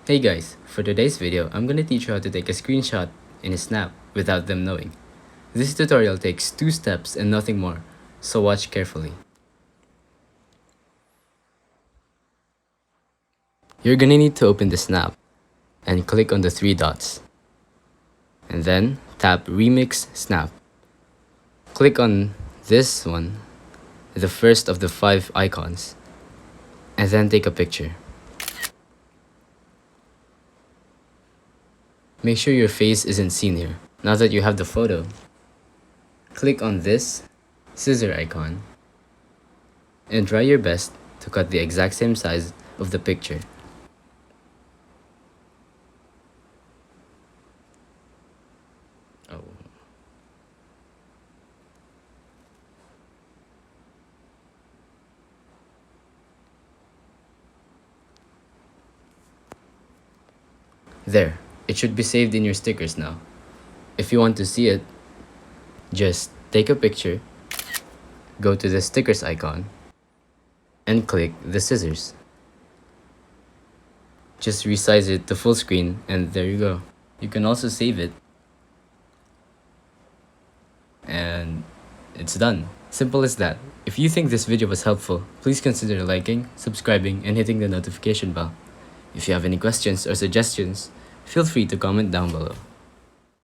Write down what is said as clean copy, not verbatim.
Hey guys, for today's video, I'm gonna teach you how to take a screenshot in a snap without them knowing. This tutorial takes 2 steps and nothing more, so watch carefully. You're gonna need to open the snap and click on the 3 dots. And then tap Remix Snap. Click on this one, the first of the 5 icons, and then take a picture. Make sure your face isn't seen here. Now that you have the photo, click on this scissor icon and try your best to cut the exact same size of the picture. There, it should be saved in your stickers now. If you want to see it, just take a picture, go to the stickers icon, and click the scissors. Just resize it to full screen and there you go. You can also save it. And it's done. Simple as that. If you think this video was helpful, please consider liking, subscribing, and hitting the notification bell. If you have any questions or suggestions, feel free to comment down below.